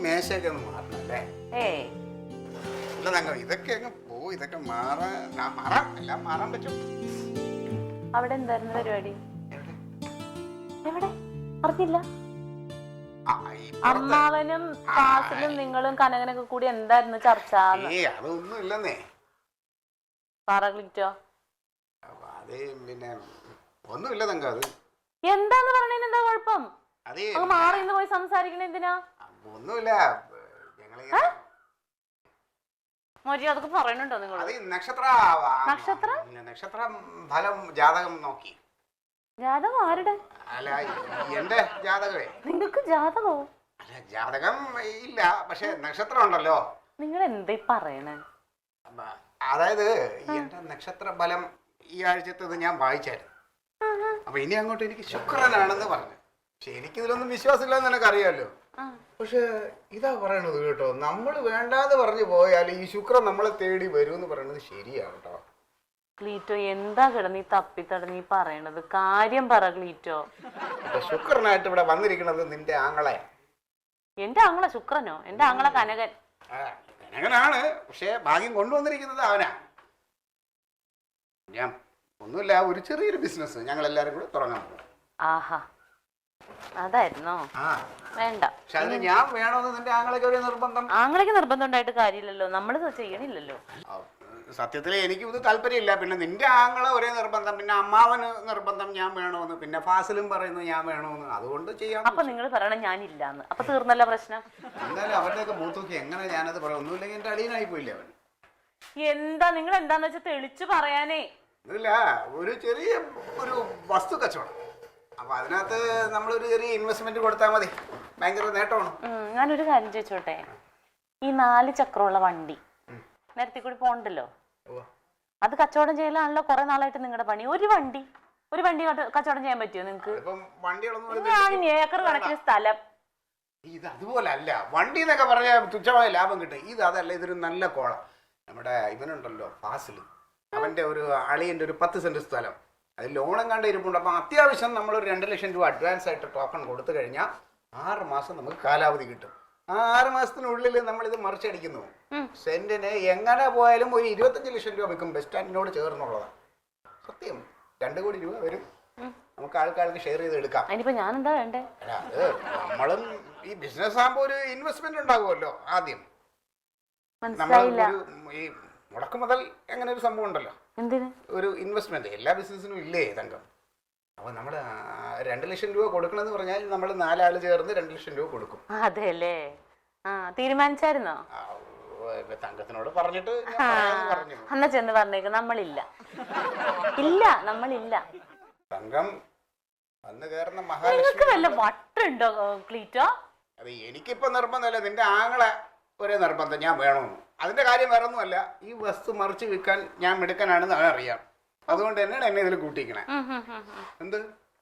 മേശയൊക്കെ ഒന്ന് മാറണം അല്ലേ? ഏയ് അല്ല തങ്കം, ഇതൊക്കെ അങ്ങ് പോവും. ഇതൊക്കെ മാറാം, എല്ലാം മാറാൻ പറ്റും. അവിടെ എന്തായിരുന്നു പരിപാടി? എവിടെ അറിഞ്ഞില്ല? അമ്മാവനും ഫാസിലും നിങ്ങളും കനകനൊക്കെ കൂടി എന്തായിരുന്നു ചർച്ച? അതൊന്നും ഇല്ലെന്നേ. പറ ക്ലിറ്റോ. അത് പിന്നെ ഒന്നുമില്ല തങ്കം. അത് എന്താന്ന് പറഞ്ഞതിന് എന്താ കുഴപ്പം? അത് മാറിന്ന് പോയി സംസാരിക്കണ എന്തിനാ? ഒന്നുമില്ല. മോരി അതൊക്കെ പറയണുണ്ടോ നിങ്ങൾ? നക്ഷത്ര ഫലം ജാതകം നോക്കി. ജാതകം ആരുടെ? അല്ല, എന്റെ ജാതകമേ. നിങ്ങൾക്ക് ജാതകോ? അല്ല, ജാതകം ഇല്ല, പക്ഷെ നക്ഷത്രം ഉണ്ടല്ലോ. നിങ്ങൾ എന്താ പറയണേ? അതായത് എന്റെ നക്ഷത്ര ഫലം ഈ ആഴ്ചത്തത് ഞാൻ വായിച്ചായിരുന്നു. അപ്പൊ ഇനി അങ്ങോട്ട് എനിക്ക് ശുക്രനാണെന്ന് പറഞ്ഞു. പക്ഷെ എനിക്കിതിലൊന്നും വിശ്വാസമില്ലെന്ന് നിനക്കറിയാലോ. പക്ഷെ ഇതാ പറയണത് കേട്ടോ, നമ്മൾ വേണ്ടാന്ന് പറഞ്ഞു പോയാൽ ഈ ശുക്രൻ നമ്മളെ തേടി വരും എന്ന് പറയുന്നത് ശരിയാണ് കേട്ടോ. ക്ലീറ്റോ എന്താ കിടന്നീ തപ്പിത്തടഞ്ഞീ പറയണത്? കാര്യം പറ ക്ലീറ്റോ. ശുക്രനായിട്ട് ഇവിടെ വന്നിരിക്കുന്നത് നിന്റെ ആങ്ങളെ. എന്റെ ആങ്ങളെ ശുക്രനോ? എന്റെ ആങ്ങളെ കനകൻ. കനകനാണ്, പക്ഷെ ഭാഗ്യം കൊണ്ടുവന്നിരിക്കുന്നത് അവനാ. ഞാൻ ഒന്നുമില്ല, ഒരു ചെറിയൊരു ബിസിനസ് ഞങ്ങൾ എല്ലാരും കൂടെ തുടങ്ങാൻ പോകും. ആഹാ, അതായിരുന്നോ? വേണ്ട. പക്ഷെ അതിന് ഞാൻ വേണമെന്ന് നിന്റെ ആങ്ങളേക്ക് ഒരു നിർബന്ധം. ആങ്ങളേക്ക് നിർബന്ധം ഉണ്ടായിട്ട് കാര്യമില്ലല്ലോ, നമ്മൾ ചെയ്യണില്ലല്ലോ. സത്യത്തിൽ എനിക്കും ഇത് താല്പര്യമില്ല. പിന്നെ നിന്റെ ആങ്ങളെ ഒരേ നിർബന്ധം, പിന്നെ അമ്മാവന് നിർബന്ധം ഞാൻ വേണമെന്ന്, പിന്നെ ഫാസിലും പറയുന്നു ഞാൻ വേണമെന്ന്. അതുകൊണ്ട് ചെയ്യാം. അപ്പൊ നിങ്ങൾ പറയണ ഞാനില്ലാന്ന്, അപ്പൊ തീർന്നല്ല പ്രശ്നം. എന്തായാലും അവരുടെയൊക്കെ മൂത്തൂക്കി എങ്ങനെ ഞാനത് പറയാം? ഒന്നുമില്ലെങ്കിൽ എന്റെ അളിയനായി പോയില്ലേ അവൻ. എന്താ നിങ്ങൾ എന്താന്ന് വെച്ചാൽ തെളിച്ചു പറയാനേ. ഇല്ല, ഒരു ചെറിയ ഒരു വസ്തു കച്ചവടം. അപ്പൊ അതിനകത്ത് നമ്മളൊരു ചെറിയ ഇൻവെസ്റ്റ്മെന്റ് കൊടുത്താൽ മതി, ഭയങ്കര നേട്ടമാണ്. ഞാനൊരു കാര്യം ചോദിച്ചോട്ടെ, ഈ 4 ചക്രമുള്ള വണ്ടി നേരത്തെ കൂടി പോണ്ടല്ലോ, അത് കച്ചവടം ചെയ്യലാണല്ലോ കുറെ നാളായിട്ട് നിങ്ങളുടെ പണി. ഒരു വണ്ടി കച്ചവടം ചെയ്യാൻ പറ്റുമോ നിങ്ങൾക്ക്? ഏക്കർ കണക്കിന് സ്ഥലം. ഇത് അതുപോലെ അല്ല. വണ്ടി എന്നൊക്കെ പറഞ്ഞാൽ തുച്ഛമായ ലാഭം കിട്ടും. ഇത് അതല്ല, ഇതൊരു നല്ല കോള. നമ്മുടെ ഇവനുണ്ടല്ലോ ഫാസില്, അവന്റെ ഒരു അളിയന്റെ ഒരു 10 സെന്റ് സ്ഥലം, അത് ലോണും കണ്ട് ഇരിപ്പുണ്ട്. അപ്പം അത്യാവശ്യം നമ്മളൊരു 2 ലക്ഷം രൂപ അഡ്വാൻസ് ആയിട്ട് ടോക്കൺ കൊടുത്തു കഴിഞ്ഞാൽ 6 മാസം നമുക്ക് കാലാവധി കിട്ടും. ആ 6 മാസത്തിനുള്ളിൽ നമ്മളിത് മറിച്ചടിക്കുന്നു. സെന്റിന് എങ്ങനെ പോയാലും ഒരു 25 ലക്ഷം രൂപ വെക്കും. ബസ് സ്റ്റാൻഡിനോട് ചേർന്നുള്ളതാണ്. സത്യം, 2 കോടി രൂപ വരും. നമുക്ക് ആൾക്കാർക്ക് ഷെയർ ചെയ്ത് എടുക്കാം. അതിനിപ്പോ ഞാൻ എന്താ വേണ്ടേ? അല്ല, അത് നമ്മളും ഈ ബിസിനസ് ആകുമ്പോൾ ഒരു ഇൻവെസ്റ്റ്മെന്റ് ഉണ്ടാകുമല്ലോ. ആദ്യം നമ്മൾ ഈ മുടക്ക് മുതൽ എങ്ങനെ ഒരു സംഭവം ഉണ്ടല്ലോ, എന്തിന് ഒരു ഇൻവെസ്റ്റ്മെന്റ് എല്ലാ ബിസിനസ്സിനും ഇല്ലേ തങ്കം? അപ്പൊ നമ്മള് 2 ലക്ഷം രൂപ കൊടുക്കണമെന്ന് പറഞ്ഞാൽ നമ്മൾ 4 ആള് ചേർന്ന് 2 ലക്ഷം രൂപ കൊടുക്കും. അതെല്ലേ? തീരുമാനിച്ചായിരുന്നോ? തങ്കത്തിനോട് പറഞ്ഞിട്ട് എന്നാ ചെന്ന് പറഞ്ഞേക്ക്, നമ്മളില്ല. നമ്മളില്ല. തങ്കം വന്ന് കയറുന്ന മഹാലക്ഷ്മി വല്ല വട്ടുണ്ടോ ക്ലീറ്റോ? അത് എനിക്കിപ്പോ നിർബന്ധമല്ല, നിന്റെ ആങ്ങളെ ഒരേ നിർബന്ധം ഞാൻ വേണമെന്ന്. അതിന്റെ കാര്യം വേറെ ഒന്നുമല്ല, ഈ വസ്തു മറിച്ച് വിൽക്കാൻ ഞാൻ മിടുക്കനാണെന്ന് അവനറിയാം. അതുകൊണ്ട് തന്നെയാണ് എന്നെ ഇതിൽ കൂട്ടിക്കണേ. എന്ത്?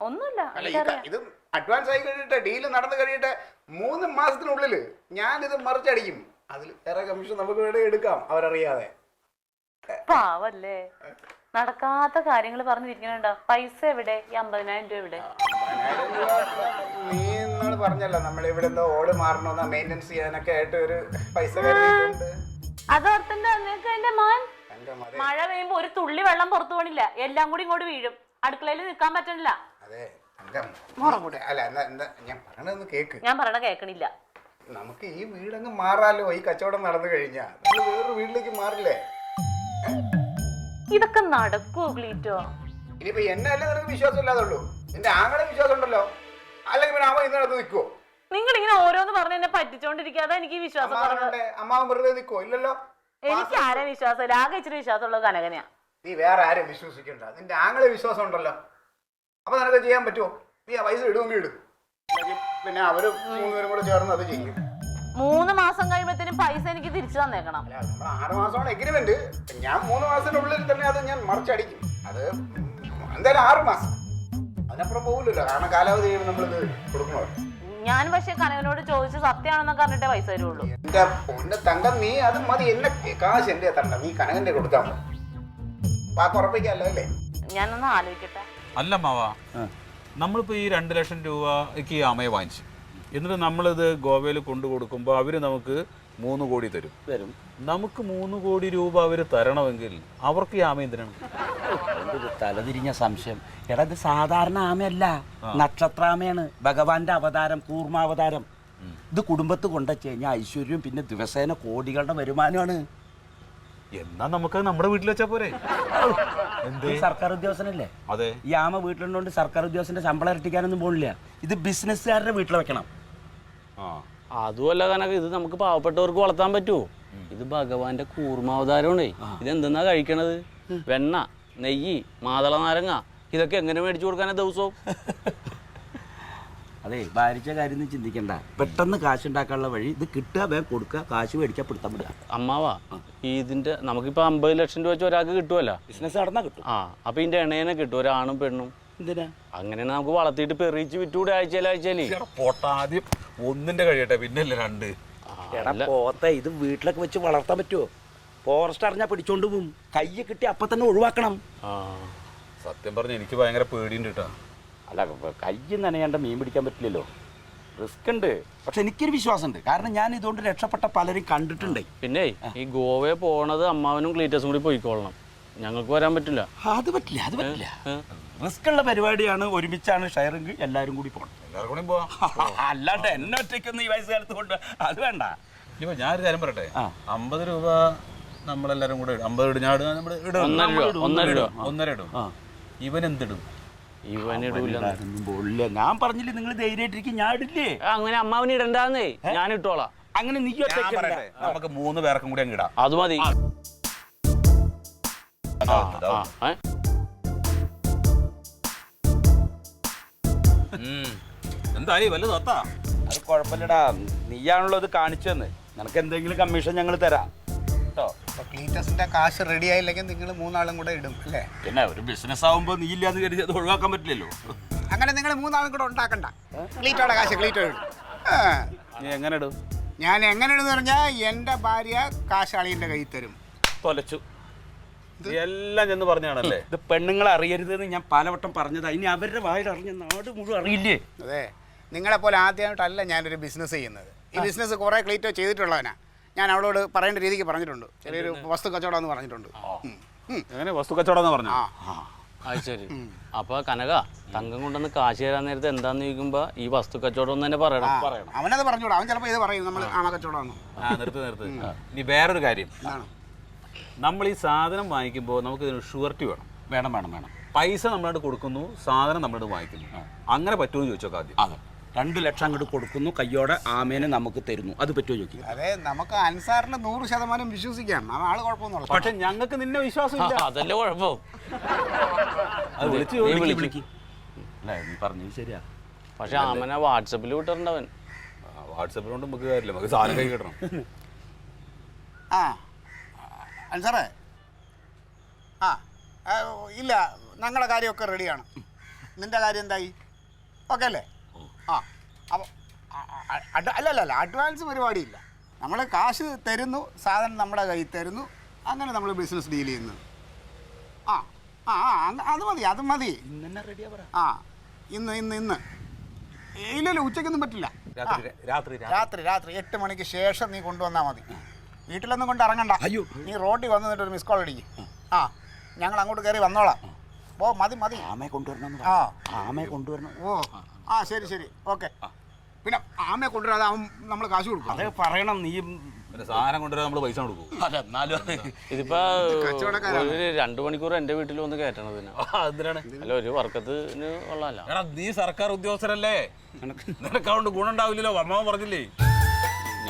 ഒന്നുമില്ല. അല്ല, ഇത് അഡ്വാൻസ് ആയി കഴിഞ്ഞിട്ട് ഡീല് നടന്നു കഴിഞ്ഞിട്ട് 3 മാസത്തിനുള്ളിൽ ഞാൻ ഇത് മറിച്ചടിക്കും. അതിൽ വേറെ കമ്മീഷൻ നമുക്ക് വേണേ എടുക്കാം, അവരറിയാതെ. പാവല്ലേ, നടക്കാത്ത കാര്യങ്ങൾ പറഞ്ഞിരിക്കണുണ്ടോ? പൈസ എവിടെ? ഈ 50,000 രൂപ എവിടെ? 50,000 രൂപ നീ എന്നോട് പറഞ്ഞല്ലോ, നമ്മളിവിടെ എന്തോ ഓട് മാറണമെന്നാ മെയിൻ്റെനൻസ് ചെയ്യാനൊക്കെ ആയിട്ട് ഒരു പൈസ കരുതിയിട്ടുണ്ട്. അതോർത്തിന്റെ എന്റെ മോൻ മഴ പെയ്യുമ്പോ ഒരു തുള്ളി വെള്ളം പുറത്തു പോണില്ല, എല്ലാം കൂടി ഇങ്ങോട്ട് വീഴും. അടുക്കളയിൽ നിൽക്കാൻ പറ്റണില്ല. അതെ, അല്ല എന്താ ഞാൻ പറയണതൊന്ന് കേക്ക്. ഞാൻ പറയണ കേക്കണില്ല. നമുക്ക് ഈ വീടങ്ങ് മാറാലോ. ഈ കച്ചവടം നടന്നു കഴിഞ്ഞാ നമ്മൾ വേറൊരു വീട്ടിലേക്ക് മാറില്ലേ? ഇതൊക്കെ നടക്കുവോ ക്ലീറ്റോ? ഇനിയിപ്പോ എന്നെ അല്ലേ നിനക്ക് വിശ്വാസം ഇല്ലാതുള്ളൂ, നിന്റെ ആങ്ങളെ വിശ്വാസം ഉണ്ടല്ലോ. അല്ലെങ്കിൽ പിന്നെ അവൻ ഇന്നടത്ത് നിൽക്കുവോ? നിങ്ങൾ ഇങ്ങനെ ഓരോന്ന് പറഞ്ഞ് എന്നെ പറ്റിച്ചോണ്ടിരിക്കാതെ എനിക്ക് വിശ്വാസം. അമ്മാവൻ വെറുതെ നിൽക്കുവോ? ഇല്ലല്ലോ. എനിക്ക് ആരെ വിശ്വാസം? ആകെ ഇച്ചിരി വിശ്വാസമുള്ളത് കനകനെയാ. നീ വേറെ ആരും വിശ്വസിക്കണ്ട, നിന്റെ ആങ്ങളെ വിശ്വാസം ഉണ്ടല്ലോ. അപ്പൊ നിനക്ക് ചെയ്യാൻ പറ്റുമോ? നീ ആ പൈസ ഇടുമെങ്കിൽ ഇടും, പിന്നെ അവര് 3 പേരും കൂടെ ചേർന്ന് അത് ചെയ്യും. 3 മാസം കഴിയുമ്പോഴത്തേനും പൈസ എനിക്ക് തിരിച്ചു തന്നേക്കണം. അല്ല, നമ്മൾ 6 മാസമാണ് എഗ്രിമെന്റ്. ഞാൻ 3 മാസത്തിനുള്ളിൽ തന്നെ അത് ഞാൻ മറിച്ചടിക്കും. അത് എന്തായാലും 6 മാസം, അതിനപ്പുറം പോകില്ലല്ലോ. കാരണം കാലാവധി കഴിയുമ്പോൾ നമ്മളിത് കൊടുക്കണോ? ഞാൻ പക്ഷെ കനകനോട് ചോദിച്ച് സത്യമാണെന്നൊക്കെ പറഞ്ഞിട്ടേ പൈസ തരുള്ളൂ. എന്റെ പൊന്നെ തങ്കം, നീ അത് മതി. എന്നെ കാശ് എന്റെ തണ്ട, നീ കനകന്റെ കൊടുത്താൽ മതി. വാക്ക് ഉറപ്പിക്കല്ലോ അല്ലേ? ഞാനൊന്ന് ആലോചിക്കട്ടെ. അല്ല മാവാ, നമ്മളിപ്പോ ഈ 2 ലക്ഷം രൂപയ്ക്ക് അമ്മയെ വാങ്ങിച്ചു, എന്നിട്ട് നമ്മളിത് ഗോവയിൽ കൊണ്ടു കൊടുക്കുമ്പോൾ അവർ നമുക്ക് 3 കോടി തരും. നമുക്ക് 3 കോടി രൂപ അവർ തരണമെങ്കിൽ അവർക്ക് ഈ ആമ എന്തിനാണ്? തലതിരിഞ്ഞ സംശയം. എടാ ഇത് സാധാരണ ആമയല്ല, നക്ഷത്രാമയാണ്. ഭഗവാന്റെ അവതാരം, കൂർമാവതാരം. ഇത് കുടുംബത്ത് കൊണ്ടുവച്ച് കഴിഞ്ഞാൽ ഐശ്വര്യവും പിന്നെ ദിവസേന കോടികളുടെ വരുമാനമാണ്. എന്നാ നമുക്ക് നമ്മുടെ വീട്ടിൽ വെച്ചാ പോരെ? ഈ സർക്കാർ ഉദ്യോഗസ്ഥനല്ലേ? അതെ. ഈ ആമ വീട്ടിലുണ്ടോണ്ട് സർക്കാർ ഉദ്യോഗസ്ഥന്റെ ശമ്പളം ഇരട്ടിക്കാനൊന്നും പോണില്ല. ഇത് ബിസിനസ്സുകാരുടെ വീട്ടിൽ വെക്കണം. അതുമല്ല കനക, ഇത് നമുക്ക് പാവപ്പെട്ടവർക്ക് വളർത്താൻ പറ്റുമോ? ഇത് ഭഗവാന്റെ കൂർമാവതാരമാണേ. ഇതെന്തെന്നാ കഴിക്കണത്? വെണ്ണ, നെയ്യ്, മാതള നാരങ്ങ, ഇതൊക്കെ എങ്ങനെ മേടിച്ചു കൊടുക്കാനാ ദിവസവും? അതെ, ഭാരിച്ച കാര്യം ഒന്നും ചിന്തിക്കണ്ട. പെട്ടെന്ന് കാശ് ഉണ്ടാക്കാനുള്ള വഴി ഇത് കിട്ടുക, വേഗം കൊടുക്കുക, കാശ് മേടിക്കാൻ പിടുത്തം വിടുക. അമ്മാവാ, ഇതിന്റെ നമുക്കിപ്പോ 50 ലക്ഷം രൂപ വെച്ച് ഒരാൾക്ക് കിട്ടുമല്ലോ. ബിസിനസ് നടന്നാൽ കിട്ടും. അപ്പൊ ഇതിന്റെ എണ്ണേനെ കിട്ടും, ഒരാണും പെണ്ണും. എന്തിനാ അങ്ങനെ നമുക്ക് വളർത്തിയിട്ട് പെറിയിച്ച് വിറ്റുകൂടെ ആഴ്ചയിലാഴ്ചയില്. പോട്ട ആദ്യം ഒന്നിന്റെ കഴിയട്ടെ, പിന്നല്ലേ 2. എടാ പോത്തെ, ഇത് വീട്ടിലൊക്കെ വെച്ച് വളർത്താൻ പറ്റുമോ? ഫോറസ്റ്റ് അറിഞ്ഞാൽ പിടിച്ചോണ്ട് പോവും. കയ്യെ കിട്ടി അപ്പൊ തന്നെ ഒഴിവാക്കണം. സത്യം പറഞ്ഞ എനിക്ക് ഭയങ്കര പേടിയുണ്ട് കേട്ടോ. അല്ല, കയ്യിൽ നനയാണ്ട് മീൻ പിടിക്കാൻ പറ്റില്ലല്ലോ, റിസ്ക് ഉണ്ട്. പക്ഷെ എനിക്കൊരു വിശ്വാസമുണ്ട്, കാരണം ഞാൻ ഇതുകൊണ്ട് രക്ഷപ്പെട്ട പലരും കണ്ടിട്ടുണ്ട്. പിന്നെ ഈ ഗോവയിൽ പോണത് അമ്മാവനും ക്ലീറ്റസും കൂടി പോയിക്കോളണം, ഞങ്ങൾക്ക് വരാൻ പറ്റില്ല. അത് പറ്റില്ല. റിസ്ക് ഉള്ള പരിപാടിയാണ്, ഒരുമിച്ചാണ് ഷെയറിങ്, എല്ലാവരും കൂടി പോകണം. എല്ലാവരും കൂടി പോവാം. അല്ലാണ്ട് എന്നെ ഒറ്റയ്ക്കൊന്നും ഈ വയസ്സുകാലത്ത് കൊണ്ട് അത് വേണ്ട. ഇപ്പൊ ഞാനൊരു കാര്യം പറയട്ടെ, 50 രൂപ നമ്മളെല്ലാരും കൂടെ 50 ഇടും. ഞാൻ ഒന്നര രൂപ. 1.5 ഇടും. ഇവൻ എന്തിടും? ഇവനിടില്ല. ഞാൻ പറഞ്ഞില്ലേ നിങ്ങൾ ധൈര്യമായിട്ടിരിക്കും, ഞാൻ ഇടില്ലേ. അങ്ങനെ അമ്മാവന് ഇടണ്ടാന്നേ, ഞാൻ ഇട്ടോളാം. അങ്ങനെ നീ ഒറ്റയ്ക്ക് പറയട്ടെ, നമുക്ക് 3 പേർക്കും കൂടി അങ്ങ് ഇടാം. അത് മതി. എന്തായി വല്ല തൊത്താ? അത് കുഴപ്പമില്ലടാ, നീയാണല്ലോ ഇത് കാണിച്ചെന്ന്. നിനക്ക് എന്തെങ്കിലും കമ്മീഷൻ ഞങ്ങൾ തരാം കേട്ടോ. ക്ലീറ്റസിന്റെ കാശ് റെഡി ആയില്ലെങ്കിൽ നിങ്ങൾ 3 ആളും കൂടെ ഇടും അല്ലേ? പിന്നെ ഒരു ബിസിനസ് ആവുമ്പോൾ നീ ഇല്ലാന്ന് കരുതി അത് ഒഴിവാക്കാൻ പറ്റില്ലല്ലോ. അങ്ങനെ നിങ്ങൾ 3 ആളും കൂടെ ഉണ്ടാക്കണ്ട. ക്ലീറ്റോടെ കാശ് ക്ലീറ്റോ ഇടും. നീ എങ്ങനെ ഇടും? ഞാൻ എങ്ങനെ ഇടുന്ന് പറഞ്ഞാൽ എൻ്റെ ഭാര്യ കാശ് അളിയൻ്റെ കയ്യിൽ തരും. തൊലച്ചു എല്ലാം ചെന്ന് പറഞ്ഞാണല്ലേ? ഇത് പെണ്ണുങ്ങളെ അറിയരുതെന്ന് ഞാൻ പലവട്ടം പറഞ്ഞതാ. ഇനി അവരുടെ വായിൽ അറിഞ്ഞ നാട് മുഴുവൻ അറിയില്ലേ? അതെ, നിങ്ങളെപ്പോലെ ആദ്യമായിട്ടല്ല ഞാനൊരു ബിസിനസ് ചെയ്യുന്നത്. ഈ ബിസിനസ് കുറേ ക്ലീറ്റോ ചെയ്തിട്ടുള്ളവനാ. ഞാൻ അവളോട് പറയേണ്ട രീതിക്ക് പറഞ്ഞിട്ടുണ്ട്. ചെറിയൊരു വസ്തു കച്ചവടം എന്ന് പറഞ്ഞിട്ടുണ്ട്. എങ്ങനെ വസ്തു കച്ചവടം എന്ന് പറഞ്ഞു? അത് ശരി. അപ്പൊ കനക, തങ്കം കൊണ്ടുവന്ന് കാശ് തരാൻ നേരത്തെ എന്താന്ന് ചോദിക്കുമ്പോ ഈ വസ്തു കച്ചവടം എന്ന് തന്നെ പറയണം. അവനത് പറഞ്ഞോളൂ. അവൻ ചിലപ്പോൾ ഇത് പറയും, നമ്മൾ ആമ കച്ചവടം. നിർത്ത്. ഇനി വേറൊരു കാര്യം, നമ്മൾ ഈ സാധനം വാങ്ങിക്കുമ്പോൾ നമുക്ക് ഇതിന് ഷുവർട്ടി വേണം. പൈസ നമ്മളോട് കൊടുക്കുന്നു, സാധനം നമ്മളോട് വാങ്ങിക്കുന്നു. അങ്ങനെ പറ്റുമോ എന്ന് ചോദിച്ചോക്കാം ആദ്യം. അതെ, 2 ലക്ഷം അങ്ങോട്ട് കൊടുക്കുന്നു, കയ്യോടെ ആമേനെ നമുക്ക് തരുന്നു. അത് പറ്റുമോ ചോദിക്കും. അതെ, നമുക്ക് അൻസാറിന് 100% വിശ്വസിക്കാം. ആ ആള് കുഴപ്പമൊന്നുമില്ല. പക്ഷെ ഞങ്ങൾക്ക് നിന്നെ വിശ്വാസം അതല്ലേ കുഴപ്പം. വിളിക്ക്. അല്ലേ, നീ പറഞ്ഞത് ശരിയാ. പക്ഷെ ആമനെ വാട്സപ്പിൽ വിട്ടിട്ടുണ്ടവൻ. വാട്സപ്പിൽ കൊണ്ട് നമുക്ക് കാര്യമില്ല, നമുക്ക് സാധനം കൈ കിട്ടണം. അൻസാറേ, ഇല്ല, ഞങ്ങളുടെ കാര്യമൊക്കെ റെഡിയാണ്. നിൻ്റെ കാര്യം എന്തായി? ഓക്കെ അല്ലേ? അപ്പോൾ അല്ല, അഡ്വാൻസ് പരിപാടിയില്ല. നമ്മൾ കാശ് തരുന്നു, സാധനം നമ്മുടെ കയ്യിൽ തരുന്നു, അങ്ങനെ നമ്മൾ ബിസിനസ് ഡീൽ ചെയ്യുന്നു. അത് മതി. ഇന്ന് ഇല്ലല്ലോ, ഉച്ചയ്ക്കൊന്നും പറ്റില്ല. രാത്രി 8 മണിക്ക് ശേഷം നീ കൊണ്ടുവന്നാൽ മതി. വീട്ടിലൊന്നും കൊണ്ട് ഇറങ്ങണ്ട. അയ്യോ, നീ റോഡിൽ വന്നിട്ട് ഒരു മിസ് കോൾ അടിക്കും. ഞങ്ങൾ അങ്ങോട്ട് കയറി വന്നോളാം. മതി. ആമയെ കൊണ്ടുവരണം. ആമയെ കൊണ്ടുവരണം. ശരി, ഓക്കെ. പിന്നെ ആമയെ കൊണ്ടുവരാതെ നമ്മൾ കാശ് കൊടുക്കും. അതെ പറയണം. നീ സാധനം കൊണ്ടുവരാൻ നമ്മൾ പൈസ കൊടുക്കും. ഇതിപ്പോ 2 മണിക്കൂർ എന്റെ വീട്ടിൽ വന്ന് കയറ്റണത്. അല്ല, ഒരു വർക്കത്തിന് കൊള്ളാല്ല. നീ സർക്കാർ ഉദ്യോഗസ്ഥരല്ലേ, നിനക്ക് അതുകൊണ്ട് ഗുണം ഉണ്ടാവില്ലല്ലോ. അമ്മാവൻ പറഞ്ഞില്ലേ?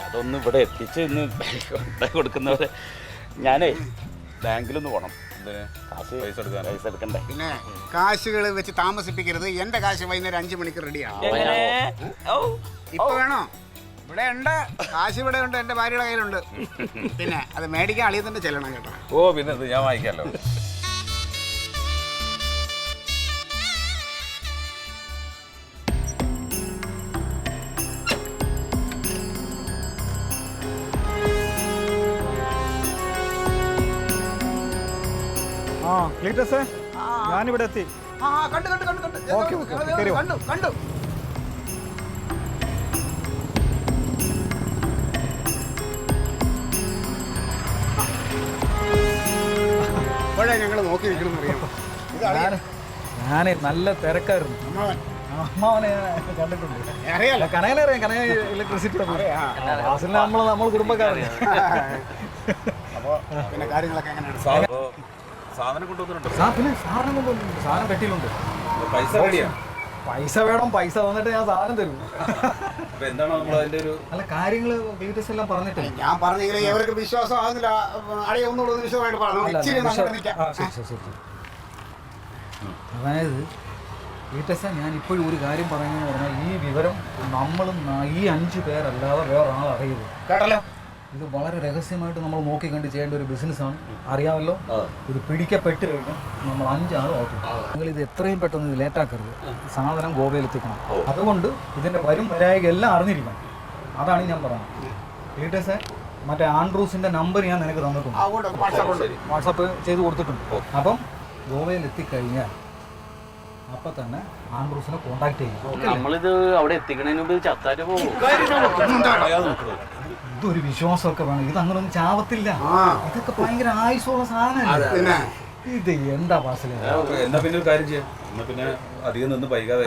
അതൊന്ന് ഇവിടെ എത്തിച്ച് ഇന്ന് കൊടുക്കുന്നവരെ ഞാനേ ബാങ്കിലൊന്ന് പോകണം. പൈസ എടുക്കണ്ടേ? പിന്നെ കാശുകൾ വെച്ച് താമസിപ്പിക്കരുത്. എന്റെ കാശ് വൈകുന്നേരം 5 മണിക്ക് റെഡിയാണ്. ഇപ്പൊ വേണോ? ഇവിടെ ഉണ്ട് കാശ്, ഇവിടെ ഉണ്ട്, എന്റെ ഭാര്യയുടെ കയ്യിലുണ്ട്. പിന്നെ അത് മേടിക്കാൻ അളിയത്തിന്റെ ചെല്ലണം കേട്ടോ. പിന്നെ ഞാൻ വായിക്കാമല്ലോ. ക്ലീറ്റസേ, ഞാനിവിടെ എത്തി. കണ്ടു. ഓക്കെ, കണ്ടു. എപ്പോഴാണ് ഞങ്ങൾ നോക്കി നിൽക്കണം അറിയാമോ? ഇത് ഞാൻ നല്ല തിരക്കായിരുന്നു. അമ്മാവൻ. അമ്മാവനെ ഞാൻ കണ്ടിട്ടുണ്ട്. അറിയാലോ. കനകനറിയാം, കനക ഇലക്ട്രിസിറ്റി ഫാസിലിനെ നമ്മൾ കുടുംബക്കാരൻ. അപ്പോൾ പിന്നെ കാര്യങ്ങളൊക്കെ എങ്ങനെയാണ്? സാധനം കൊണ്ടുവന്നിട്ടുണ്ടോ? പിന്നെ സാധനം കൊണ്ടുവന്നിട്ടുണ്ട്, സാധനം പെട്ടിയിലുണ്ട്. പൈസ റെഡിയാ? പൈസ വേണം, പൈസ തന്നിട്ട് ഞാൻ സാധനം തരും. അപ്പൊ എന്താണ് നമ്മൾ അതിന്റെ ഒരു അല്ല, കാര്യങ്ങൾ ഡീറ്റെയിൽസ് എല്ലാം പറഞ്ഞിട്ടില്ല. ഞാൻ പറഞ്ഞെങ്കിൽ ഇവർക്ക് വിശ്വാസം ആകുന്നില്ല. അളിയ ഒന്നുകൂടെ വിശ്വസമായിട്ട് പറഞ്ഞു. ഇച്ചിരി നമുക്ക് നിൽക്കാം. ശരി. അതായത് വീട്ടസ, ഞാൻ ഇപ്പോഴും ഒരു കാര്യം പറയുന്നത് പറഞ്ഞാൽ, ഈ വിവരം നമ്മളും ഈ 5 പേരല്ലാതെ വേറൊരാൾ അറിയരുത്. കേട്ടല്ലോ. ഇത് വളരെ രഹസ്യമായിട്ട് നമ്മൾ നോക്കിക്കണ്ട് ചെയ്യേണ്ട ഒരു ബിസിനസ്സാണ്, അറിയാമല്ലോ. ഇത് പിടിക്കപ്പെട്ട് കഴിഞ്ഞാൽ നമ്മൾ 5 ആൾ ഓർക്കും. നിങ്ങൾ ഇത് എത്രയും പെട്ടെന്ന് ഇത് ലേറ്റാക്കരുത്. സാധനം ഗോവയിൽ എത്തിക്കണം. അതുകൊണ്ട് ഇതിൻ്റെ വരും വരായിക എല്ലാം അറിഞ്ഞിരിക്കണം. അതാണ് ഞാൻ പറയുന്നത്. വീട്ടസ, മറ്റേ ആൻഡ്രൂസിൻ്റെ നമ്പർ ഞാൻ നിനക്ക് തന്നിട്ടുണ്ട്, വാട്സപ്പ് ചെയ്ത് കൊടുത്തിട്ടുണ്ട്. അപ്പം ഗോവയിൽ എത്തിക്കഴിഞ്ഞാൽ അപ്പം തന്നെ ആൻഡ്രൂസിനെ കോണ്ടാക്ട് ചെയ്യും. നമ്മളിത് അവിടെ എത്തിക്കണതിന് മുമ്പ് ചത്താറ്റ് പോകും. ഇതൊരു വിശ്വാസമൊക്കെ വേണം. ഇത് അങ്ങനൊന്നും ചാവത്തില്ല. ഇതൊക്കെ ഭയങ്കര ആയുസുള്ള സാധനമല്ലേ. ഇത് എന്താ പാസിലെ? എന്നാ പിന്നെ ഒരു കാര്യം ചെയ്യാം. എന്നാ പിന്നെ അധികം നിന്ന് വൈകാതെ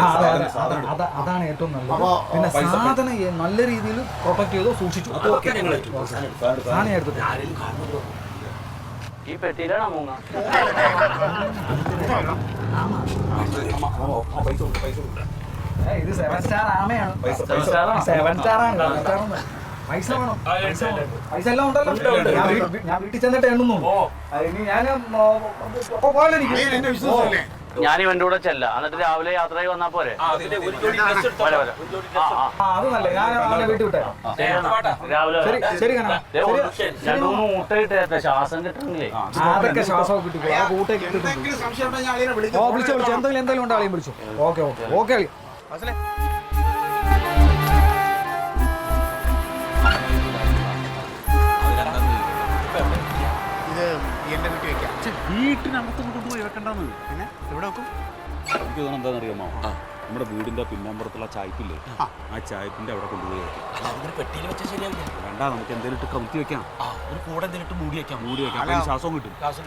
അതാണ് ഏറ്റവും നല്ലത്. പിന്നെ സാധനം നല്ല രീതിയിൽ പ്രൊട്ടക്ട് ചെയ്തോ സൂക്ഷിച്ചു. സാധനം എടുത്തിട്ട് ഈ പെട്ടിയിലാണ് മൂങ്ങ. ഇത് 7 സ്റ്റാർ ആമയാണ്. 7 സ്റ്റാർ ആണ്. പൈസ വേണം. പൈസ എല്ലാം ഉണ്ടല്ലോ. ഞാൻ വീട്ടിൽ ചെന്നിട്ട് എണ്ണുന്നുള്ളൂ. ഇനി ഞാൻ എന്നെ വിശ്വാസമല്ലേ? ഞാൻ ഇവന്റെ കൂടെ ചെല്ല, എന്നിട്ട് രാവിലെ യാത്രയായി വന്നാ പോരെ? അത് നല്ല. ഞാൻ അവനെ വീട്ടിൽ വിട്ടേ. രാവിലെ ശരി കാണാം. 2-3 മുട്ടയിട്ടേ ശ്വാസം കിട്ടണില്ലേ? അതൊക്കെ ശ്വാസമൊക്കെ കിട്ടി. ആ കൂട്ടേക്ക് എന്തെങ്കിലും സംശയം ഉണ്ടെങ്കിൽ ഞാൻ അളിയനെ വിളിക്കും. വിളിച്ചോ. എന്തെങ്കിലും ഉണ്ട് ആളെയും വിളിച്ചു. ഓക്കെ അളി. ഇത് എന്റെ വീട്ടിൽ വെക്കാം. വീട്ടിനകത്തും കൊണ്ടുപോയി വെക്കണ്ടെന്ന്. പിന്നെ എവിടെ വെക്കും? എനിക്ക് തോന്നുന്നു എന്താണെന്നറിയാമോ, നമ്മുടെ വീടിന്റെ പിന്നമ്പുറത്തുള്ള ചായ്പില്ലേ, ആ ചായ്പിന്റെ അവിടെ കൊണ്ടുപോയി വെക്കാം. പെട്ടിയിൽ വെച്ചാൽ ശരിയാവില്ല. വേണ്ട, നമുക്ക് എന്തെങ്കിലും ഇട്ട് കൗത്തി വെക്കാം. ഒരു കൂടെ എന്തെങ്കിലും മൂടി വെക്കാം. മൂടി വെക്കാം. ശ്വാസവും കിട്ടും. കാശ്